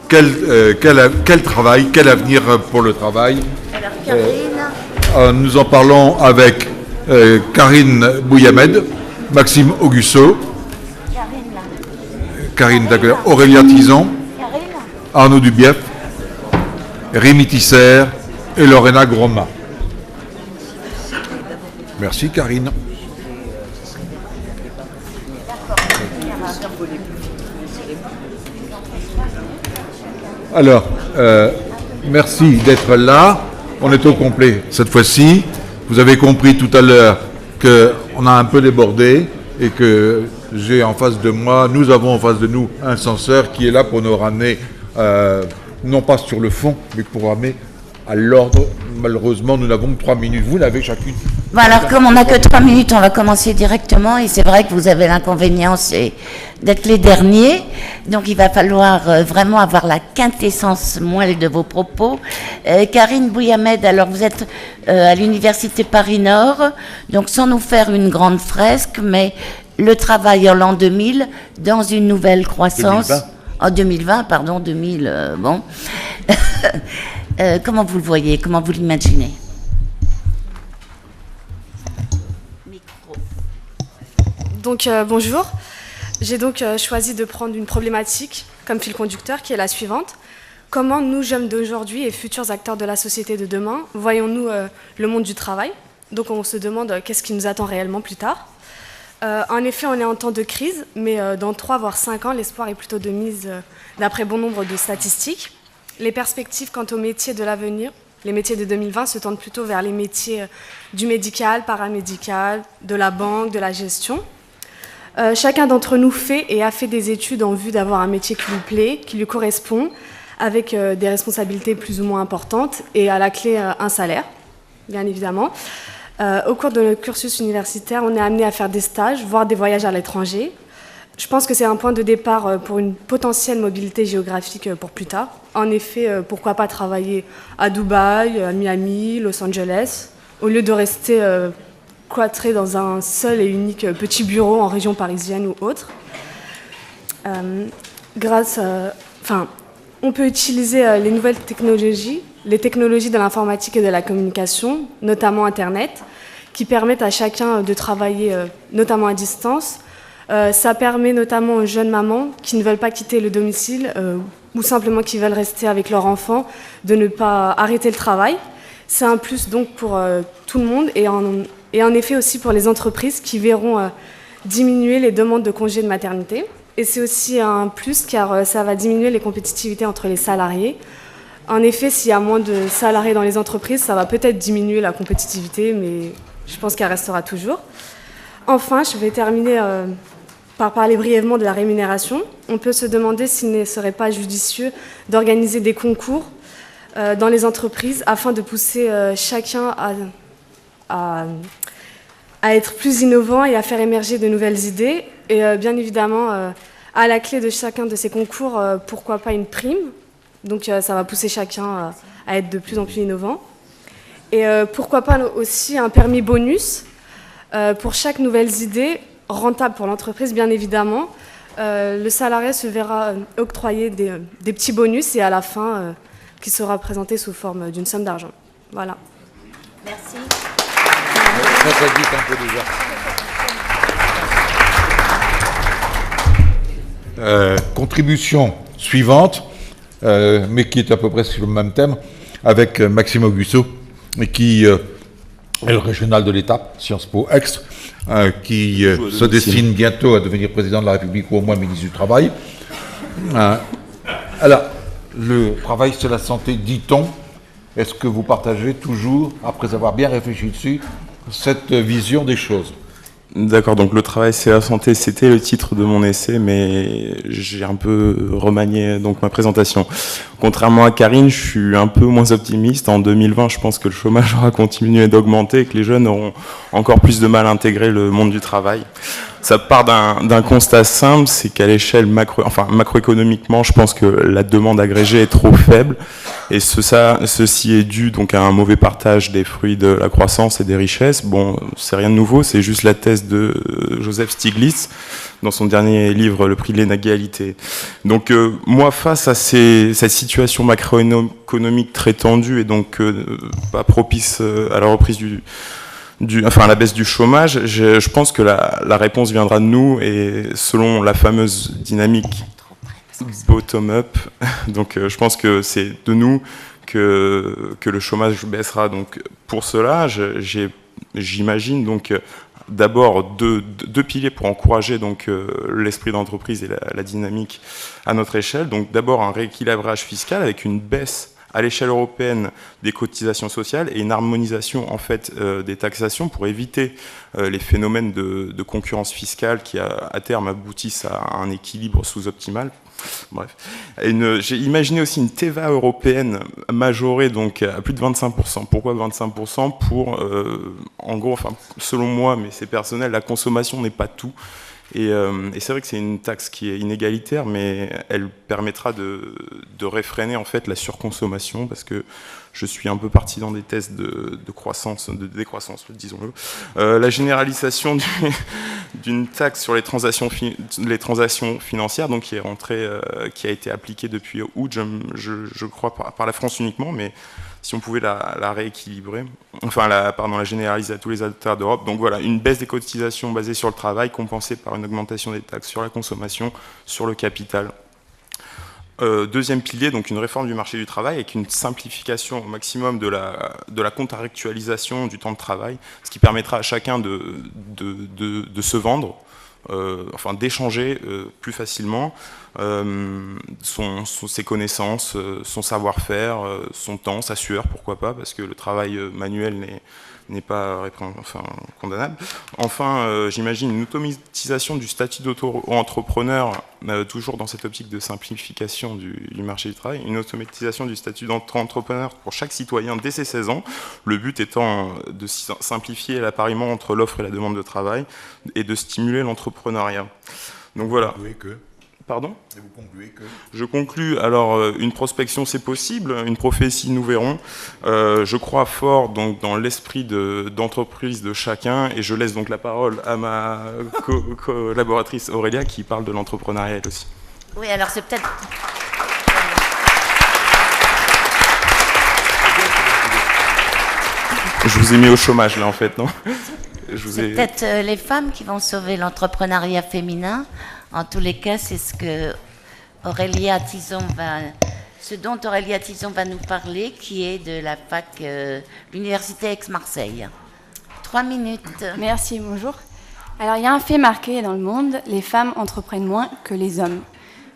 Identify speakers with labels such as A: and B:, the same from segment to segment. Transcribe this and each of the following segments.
A: quel travail, quel avenir pour le travail.
B: Alors, Karine.
A: Nous en parlons avec Karine Bouyamed, Maxime Augusto, Karine d'accord, Aurélia Tison, Arnaud Dubief, Rémi Tisser et Lorena Groma. Merci Karine. Alors, merci d'être là. On est au complet cette fois-ci. Vous avez compris tout à l'heure qu'on a un peu débordé et que j'ai en face de moi, nous avons en face de nous un censeur qui est là pour nous ramener, non pas sur le fond, mais pour ramener à l'ordre. Malheureusement, nous n'avons que 3 minutes. Vous n'avez chacune.
B: Bon, alors, comme on n'a que 3 minutes, on va commencer directement. Et c'est vrai que vous avez l'inconvénient, c'est d'être les derniers. Donc, il va falloir vraiment avoir la quintessence moelle de vos propos. Karine Bouyamed, alors vous êtes à l'Université Paris-Nord, donc sans nous faire une grande fresque, mais le travail en l'an 2000 dans une nouvelle croissance.
A: 2020.
B: En 2020, pardon, 2000, bon. Comment vous le voyez? Comment vous l'imaginez?
C: Donc bonjour, j'ai donc choisi de prendre une problématique comme fil conducteur qui est la suivante. Comment nous, jeunes d'aujourd'hui et futurs acteurs de la société de demain, voyons-nous le monde du travail? Donc on se demande qu'est-ce qui nous attend réellement plus tard. En effet, on est en temps de crise, mais dans 3 voire 5 ans, l'espoir est plutôt de mise d'après bon nombre de statistiques. Les perspectives quant aux métiers de l'avenir, les métiers de 2020 se tendent plutôt vers les métiers du médical, paramédical, de la banque, de la gestion. Chacun d'entre nous fait et a fait des études en vue d'avoir un métier qui lui plaît, qui lui correspond, avec des responsabilités plus ou moins importantes et à la clé un salaire, bien évidemment. Au cours de notre cursus universitaire, on est amené à faire des stages, voire des voyages à l'étranger. Je pense que c'est un point de départ pour une potentielle mobilité géographique pour plus tard. En effet, pourquoi pas travailler à Dubaï, à Miami, Los Angeles, au lieu de rester cloîtré dans un seul et unique petit bureau en région parisienne ou autre. On peut utiliser les nouvelles technologies, les technologies de l'informatique et de la communication, notamment Internet, qui permettent à chacun de travailler notamment à distance. Ça permet notamment aux jeunes mamans qui ne veulent pas quitter le domicile ou simplement qui veulent rester avec leur enfant de ne pas arrêter le travail. C'est un plus donc pour tout le monde et en effet aussi pour les entreprises qui verront diminuer les demandes de congés de maternité. Et c'est aussi un plus car ça va diminuer les compétitivités entre les salariés. En effet, s'il y a moins de salariés dans les entreprises, ça va peut-être diminuer la compétitivité, mais je pense qu'elle restera toujours. Enfin, je vais terminer par parler brièvement de la rémunération. On peut se demander s'il ne serait pas judicieux d'organiser des concours dans les entreprises afin de pousser chacun à être plus innovant et à faire émerger de nouvelles idées. Et bien évidemment, à la clé de chacun de ces concours, pourquoi pas une prime. Donc ça va pousser chacun à être de plus en plus innovant. Et pourquoi pas aussi un permis bonus pour chaque nouvelle idée, rentable pour l'entreprise bien évidemment. Le salarié se verra octroyer des petits bonus et à la fin, qui sera présenté sous forme d'une somme d'argent. Voilà.
B: Merci.
A: Ça dit un peu déjà. Contribution suivante, mais qui est à peu près sur le même thème, avec Maxime Augusto, qui est le régional de l'État, Sciences Po Extre, qui se destine bientôt à devenir président de la République ou au moins ministre du Travail. Alors, le travail, c'est la santé, dit-on. Est-ce que vous partagez toujours, après avoir bien réfléchi dessus, cette vision des choses?
D: D'accord, donc le travail c'est la santé, c'était le titre de mon essai, mais j'ai un peu remanié donc ma présentation. contrairement à Karine, je suis un peu moins optimiste. En 2020, je pense que le chômage aura continué d'augmenter et que les jeunes auront encore plus de mal à intégrer le monde du travail. Ça part d'un constat simple, c'est qu'à l'échelle macroéconomiquement, je pense que la demande agrégée est trop faible, et ceci est dû donc à un mauvais partage des fruits de la croissance et des richesses. Bon, c'est rien de nouveau, c'est juste la thèse de Joseph Stiglitz dans son dernier livre, Le prix de l'inégalité. Donc moi, face à cette situation macroéconomique très tendue et donc pas propice à la reprise à la baisse du chômage, je pense que la réponse viendra de nous, et selon la fameuse dynamique bottom-up, donc je pense que c'est de nous que le chômage baissera. Donc pour cela, j'imagine donc d'abord deux piliers pour encourager donc l'esprit d'entreprise et la dynamique à notre échelle. Donc d'abord un rééquilibrage fiscal avec une baisse à l'échelle européenne des cotisations sociales et une harmonisation en fait des taxations pour éviter les phénomènes de concurrence fiscale qui à terme aboutissent à un équilibre sous-optimal. Bref. J'ai imaginé aussi une TVA européenne majorée donc à plus de 25%. Pourquoi 25% ? Pour, en gros, enfin, selon moi, mais c'est personnel, la consommation n'est pas tout. Et c'est vrai que c'est une taxe qui est inégalitaire, mais elle permettra de réfréner en fait la surconsommation, parce que je suis un peu parti dans des thèses de croissance, de décroissance, disons-le. La généralisation d'une taxe sur les transactions financières, donc qui est rentrée, qui a été appliquée depuis août, je crois par la France uniquement, mais si on pouvait la rééquilibrer, enfin la généraliser à tous les États d'Europe. Donc voilà, une baisse des cotisations basée sur le travail, compensée par une augmentation des taxes sur la consommation, sur le capital. Deuxième pilier, donc une réforme du marché du travail avec une simplification au maximum de la contractualisation du temps de travail, ce qui permettra à chacun de se vendre, d'échanger plus facilement ses connaissances, son savoir-faire, son temps, sa sueur, pourquoi pas, parce que le travail manuel n'est pas condamnable. Enfin, j'imagine une automatisation du statut d'auto-entrepreneur, toujours dans cette optique de simplification du marché du travail, une automatisation du statut d'entrepreneur pour chaque citoyen dès ses 16 ans, le but étant de simplifier l'appariement entre l'offre et la demande de travail et de stimuler l'entrepreneuriat. Donc voilà. Pardon ?
A: Et vous concluez que ?
D: Je conclus, alors une prospection c'est possible, une prophétie nous verrons. Je crois fort donc dans l'esprit d'entreprise de chacun, et je laisse donc la parole à ma collaboratrice Aurélia qui parle de l'entrepreneuriat elle aussi.
B: Oui, alors c'est peut-être...
D: Je vous ai mis au chômage là en fait, non ?
B: C'est peut-être les femmes qui vont sauver l'entrepreneuriat féminin. En tous les cas, c'est ce dont Aurélia Tison va nous parler, qui est de la fac, l'Université Aix-Marseille. 3 minutes.
E: Merci, bonjour. Alors, il y a un fait marqué dans le monde, les femmes entreprennent moins que les hommes.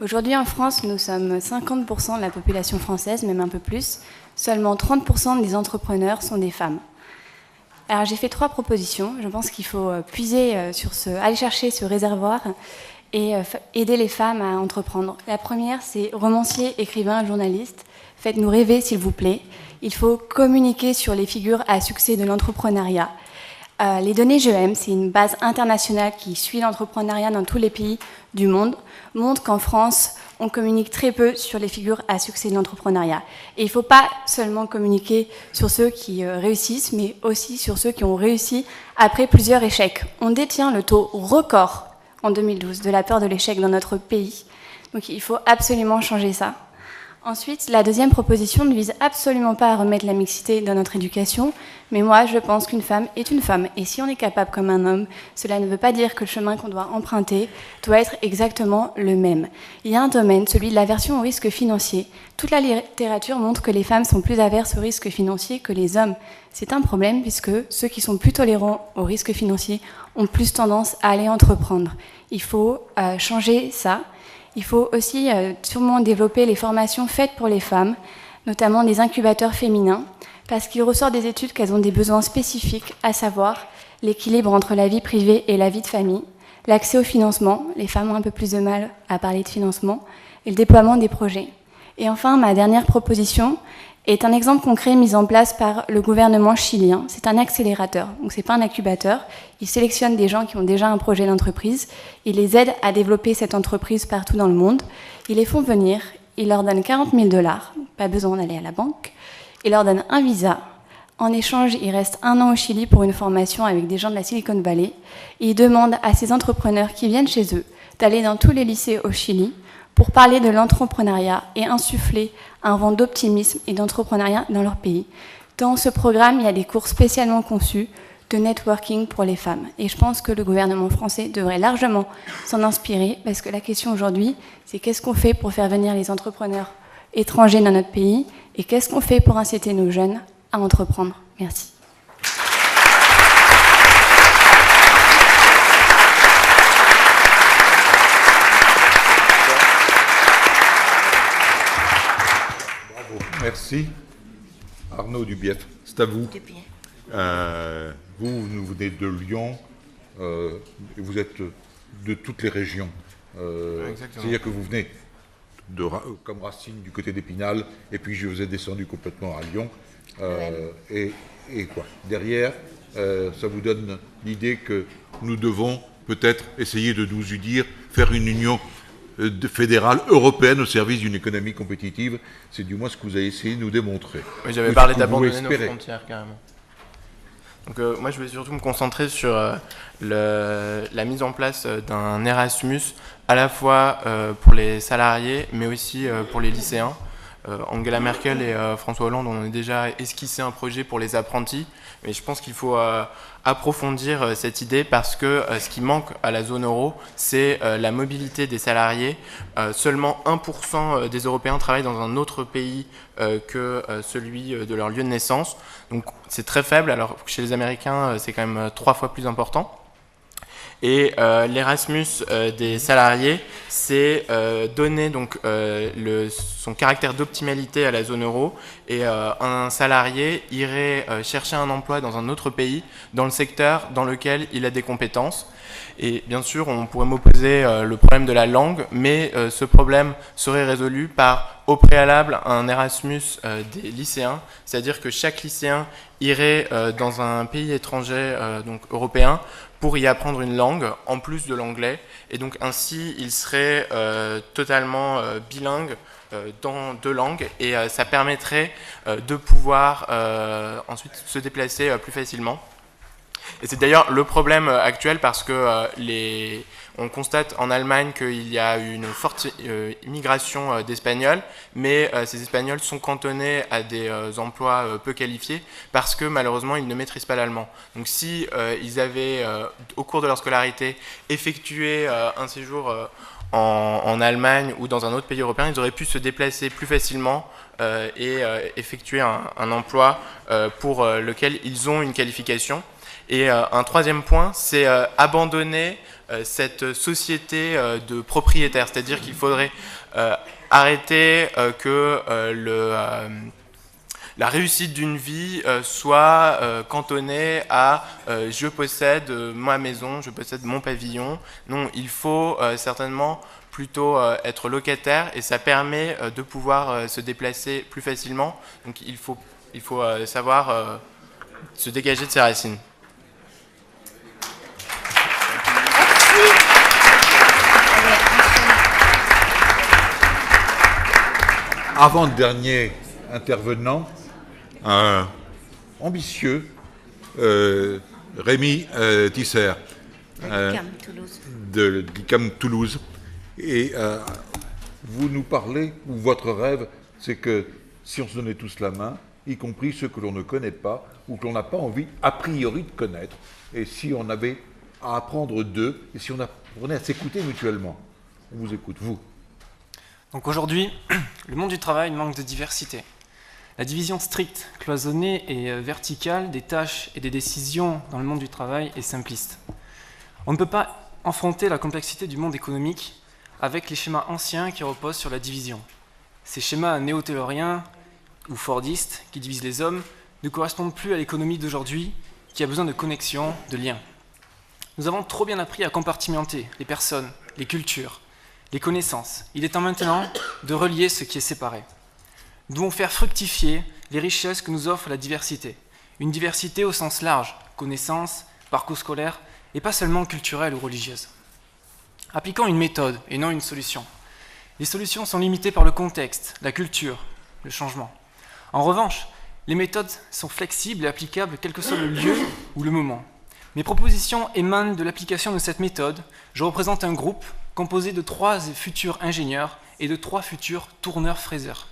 E: Aujourd'hui, en France, nous sommes 50% de la population française, même un peu plus. Seulement 30% des entrepreneurs sont des femmes. Alors, j'ai fait 3 propositions. Je pense qu'il faut aller chercher ce réservoir et aider les femmes à entreprendre. La première, c'est romancier, écrivain, journaliste. Faites-nous rêver, s'il vous plaît. Il faut communiquer sur les figures à succès de l'entrepreneuriat. Les données GEM, c'est une base internationale qui suit l'entrepreneuriat dans tous les pays du monde, montre qu'en France, on communique très peu sur les figures à succès de l'entrepreneuriat. Et il ne faut pas seulement communiquer sur ceux qui réussissent, mais aussi sur ceux qui ont réussi après plusieurs échecs. On détient le taux record en 2012 de la peur de l'échec dans notre pays. Donc il faut absolument changer ça. Ensuite, la deuxième proposition ne vise absolument pas à remettre la mixité dans notre éducation, mais moi, je pense qu'une femme est une femme. Et si on est capable comme un homme, cela ne veut pas dire que le chemin qu'on doit emprunter doit être exactement le même. Il y a un domaine, celui de l'aversion au risque financier. Toute la littérature montre que les femmes sont plus averses au risque financier que les hommes. C'est un problème puisque ceux qui sont plus tolérants au risque financier ont plus tendance à aller entreprendre. Il faut changer ça. Il faut aussi sûrement développer les formations faites pour les femmes, notamment des incubateurs féminins, parce qu'il ressort des études qu'elles ont des besoins spécifiques, à savoir l'équilibre entre la vie privée et la vie de famille, l'accès au financement, les femmes ont un peu plus de mal à parler de financement, et le déploiement des projets. Et enfin, ma dernière proposition est un exemple concret mis en place par le gouvernement chilien. C'est un accélérateur, donc c'est pas un incubateur. Il sélectionne des gens qui ont déjà un projet d'entreprise, il les aide à développer cette entreprise partout dans le monde, ils les font venir, il leur donne 40 000 $, pas besoin d'aller à la banque, il leur donne un visa. En échange, ils restent 1 an au Chili pour une formation avec des gens de la Silicon Valley, et ils demandent à ces entrepreneurs qui viennent chez eux d'aller dans tous les lycées au Chili pour parler de l'entrepreneuriat et insuffler un vent d'optimisme et d'entrepreneuriat dans leur pays. Dans ce programme, il y a des cours spécialement conçus de networking pour les femmes. Et je pense que le gouvernement français devrait largement s'en inspirer, parce que la question aujourd'hui, c'est qu'est-ce qu'on fait pour faire venir les entrepreneurs étrangers dans notre pays, et qu'est-ce qu'on fait pour inciter nos jeunes à entreprendre. Merci.
A: Merci. Arnaud Dubief, c'est à vous. Vous venez de Lyon, et vous êtes de toutes les régions. C'est-à-dire que vous venez comme Racine du côté d'Épinal, et puis je vous ai descendu complètement à Lyon. Et quoi derrière, ça vous donne l'idée que nous devons peut-être essayer de nous unir, faire une union fédérale européenne au service d'une économie compétitive. C'est du moins ce que vous avez essayé de nous démontrer.
F: Oui, j'avais parlé d'abandonner nos frontières carrément. Donc moi je vais surtout me concentrer sur la mise en place d'un Erasmus à la fois pour les salariés mais aussi pour les lycéens. Angela Merkel et François Hollande ont déjà esquissé un projet pour les apprentis, mais je pense qu'il faut approfondir cette idée parce que ce qui manque à la zone euro, c'est la mobilité des salariés. Seulement 1% des Européens travaillent dans un autre pays que celui de leur lieu de naissance, donc c'est très faible, alors que chez les Américains, c'est quand même 3 fois plus important. Et l'Erasmus des salariés, c'est donner donc, son caractère d'optimalité à la zone euro. Et un salarié irait chercher un emploi dans un autre pays, dans le secteur dans lequel il a des compétences. Et bien sûr, on pourrait m'opposer le problème de la langue, mais ce problème serait résolu par, au préalable, un Erasmus des lycéens, c'est-à-dire que chaque lycéen irait dans un pays étranger, donc européen, pour y apprendre une langue, en plus de l'anglais, et donc ainsi il serait totalement bilingue dans 2 langues, et ça permettrait de pouvoir ensuite se déplacer plus facilement. Et c'est d'ailleurs le problème actuel parce que on constate en Allemagne qu'il y a une forte immigration d'Espagnols, mais ces Espagnols sont cantonnés à des emplois peu qualifiés parce que malheureusement ils ne maîtrisent pas l'allemand. Donc si ils avaient au cours de leur scolarité effectué un séjour en Allemagne ou dans un autre pays européen, ils auraient pu se déplacer plus facilement et effectuer un emploi pour lequel ils ont une qualification. Et un troisième point, c'est abandonner cette société de propriétaires, c'est-à-dire qu'il faudrait arrêter que la réussite d'une vie soit cantonnée à je possède ma maison, je possède mon pavillon. Non, il faut certainement plutôt être locataire et ça permet de pouvoir se déplacer plus facilement. Donc il faut savoir se dégager de ses racines.
A: Avant-dernier intervenant, ambitieux, Rémi Tisser, de l'ICAM Toulouse. Et vous nous parlez, ou votre rêve, c'est que si on se donnait tous la main, y compris ceux que l'on ne connaît pas, ou que l'on n'a pas envie, a priori, de connaître, et si on avait à apprendre d'eux, et si on apprenait à s'écouter mutuellement. On vous écoute, vous.
G: Donc aujourd'hui, le monde du travail manque de diversité. La division stricte, cloisonnée et verticale des tâches et des décisions dans le monde du travail est simpliste. On ne peut pas affronter la complexité du monde économique avec les schémas anciens qui reposent sur la division. Ces schémas néo-tayloriens ou fordistes qui divisent les hommes ne correspondent plus à l'économie d'aujourd'hui qui a besoin de connexion, de liens. Nous avons trop bien appris à compartimenter les personnes, les cultures, les connaissances. Il est temps maintenant de relier ce qui est séparé. Nous devons faire fructifier les richesses que nous offre la diversité. Une diversité au sens large, connaissances, parcours scolaires, et pas seulement culturelle ou religieuse. Appliquons une méthode et non une solution. Les solutions sont limitées par le contexte, la culture, le changement. En revanche, les méthodes sont flexibles et applicables quel que soit le lieu ou le moment. Mes propositions émanent de l'application de cette méthode. Je représente un groupe composé de 3 futurs ingénieurs et de 3 futurs tourneurs-fraiseurs.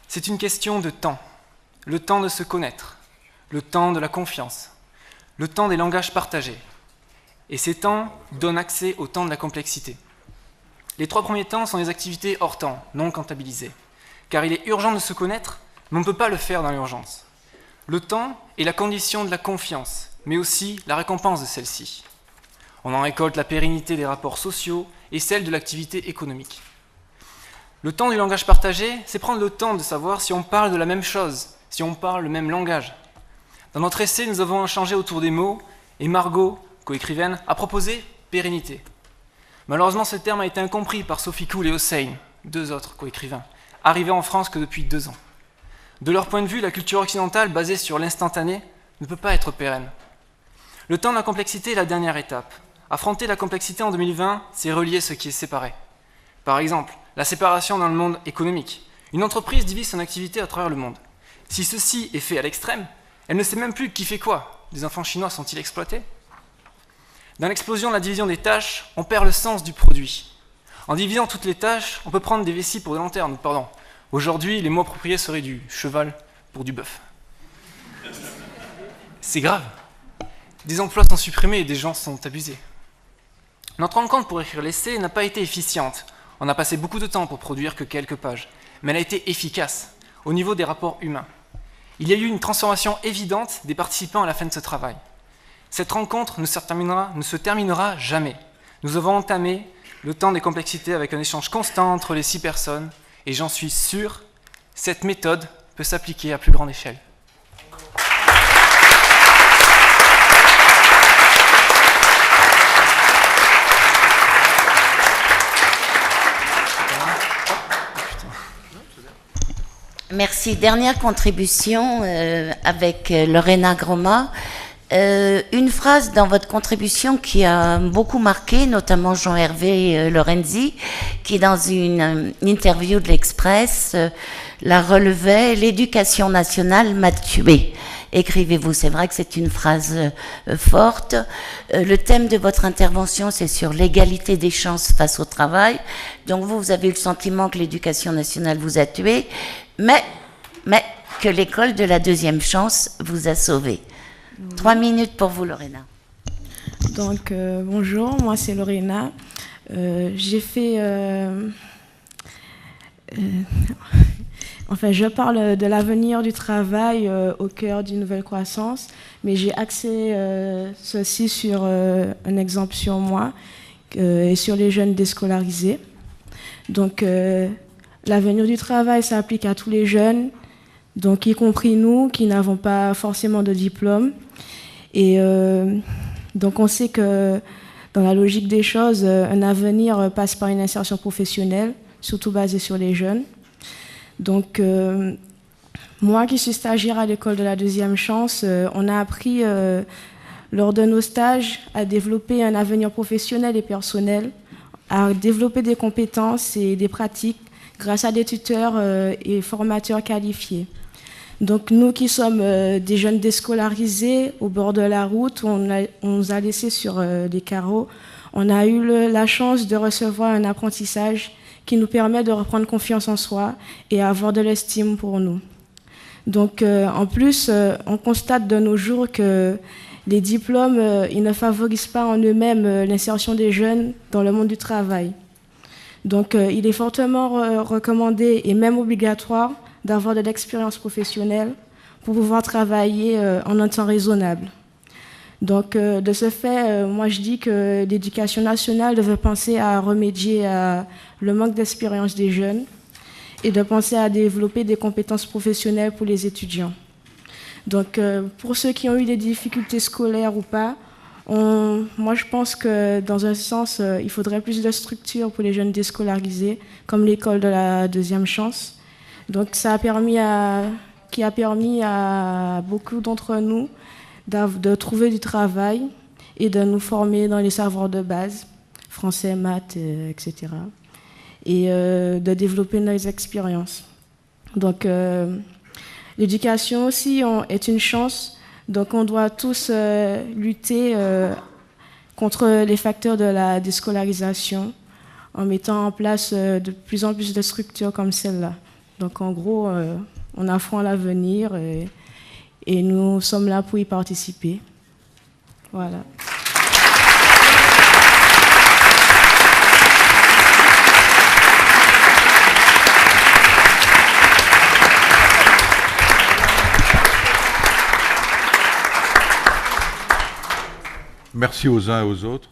G: C'est une question de temps. Le temps de se connaître, le temps de la confiance, le temps des langages partagés. Et ces temps donnent accès au temps de la complexité. Les 3 premiers temps sont des activités hors temps, non comptabilisées. Car il est urgent de se connaître, mais on ne peut pas le faire dans l'urgence. Le temps est la condition de la confiance, mais aussi la récompense de celle-ci. On en récolte la pérennité des rapports sociaux et celle de l'activité économique. Le temps du langage partagé, c'est prendre le temps de savoir si on parle de la même chose, si on parle le même langage. Dans notre essai, nous avons échangé autour des mots, et Margot, coécrivaine, a proposé pérennité. Malheureusement, ce terme a été incompris par Sophie Kuhl et Hossein, 2 autres coécrivains, arrivés en France que depuis 2 ans. De leur point de vue, la culture occidentale, basée sur l'instantané, ne peut pas être pérenne. Le temps de la complexité est la dernière étape. Affronter la complexité en 2020, c'est relier ce qui est séparé. Par exemple, la séparation dans le monde économique. Une entreprise divise son activité à travers le monde. Si ceci est fait à l'extrême, elle ne sait même plus qui fait quoi. Les enfants chinois sont-ils exploités? Dans l'explosion de la division des tâches, on perd le sens du produit. En divisant toutes les tâches, on peut prendre des vessies pour des lanternes, pardon. Aujourd'hui, les mots appropriés seraient du cheval pour du bœuf. C'est grave. Des emplois sont supprimés et des gens sont abusés. Notre rencontre pour écrire l'essai n'a pas été efficiente. On a passé beaucoup de temps pour produire que quelques pages, mais elle a été efficace au niveau des rapports humains. Il y a eu une transformation évidente des participants à la fin de ce travail. Cette rencontre ne se terminera jamais. Nous avons entamé le temps des complexités avec un échange constant entre les 6 personnes, et j'en suis sûr, cette méthode peut s'appliquer à plus grande échelle.
B: Merci. Dernière contribution avec Lorena Groma. Une phrase dans votre contribution qui a beaucoup marqué, notamment Jean-Hervé Lorenzi, qui dans une interview de l'Express la relevait: l'éducation nationale m'a tué. Écrivez-vous. C'est vrai que c'est une phrase forte. Le thème de votre intervention, c'est sur l'égalité des chances face au travail. Donc vous avez eu le sentiment que l'éducation nationale vous a tué, mais que l'école de la deuxième chance vous a sauvé. 3 minutes pour vous, Lorena.
H: Donc, bonjour, moi c'est Lorena. J'ai fait... Enfin, je parle de l'avenir du travail au cœur d'une nouvelle croissance, mais j'ai axé ceci sur un exemple sur moi et sur les jeunes déscolarisés. Donc, l'avenir du travail s'applique à tous les jeunes, donc y compris nous qui n'avons pas forcément de diplôme. Et donc, on sait que dans la logique des choses, un avenir passe par une insertion professionnelle, surtout basée sur les jeunes. Donc, moi qui suis stagiaire à l'école de la deuxième chance, on a appris lors de nos stages à développer un avenir professionnel et personnel, à développer des compétences et des pratiques grâce à des tuteurs et formateurs qualifiés. Donc nous qui sommes des jeunes déscolarisés au bord de la route, on nous a laissés sur des carreaux, on a eu la chance de recevoir un apprentissage qui nous permet de reprendre confiance en soi et avoir de l'estime pour nous. Donc en plus, on constate de nos jours que les diplômes, ils ne favorisent pas en eux-mêmes l'insertion des jeunes dans le monde du travail. Donc il est fortement recommandé et même obligatoire d'avoir de l'expérience professionnelle pour pouvoir travailler en un temps raisonnable. Donc, de ce fait, moi je dis que l'éducation nationale devait penser à remédier à le manque d'expérience des jeunes et de penser à développer des compétences professionnelles pour les étudiants. Donc, pour ceux qui ont eu des difficultés scolaires ou pas, Moi, je pense que dans un sens, il faudrait plus de structures pour les jeunes déscolarisés, comme l'école de la deuxième chance. Donc, qui a permis à beaucoup d'entre nous de trouver du travail et de nous former dans les savoirs de base, français, maths, etc. Et de développer nos expériences. Donc, l'éducation aussi est une chance. Donc, on doit tous lutter contre les facteurs de la déscolarisation en mettant en place de plus en plus de structures comme celle-là. Donc, en gros, on affronte l'avenir et nous sommes là pour y participer. Voilà.
A: Merci aux uns et aux autres.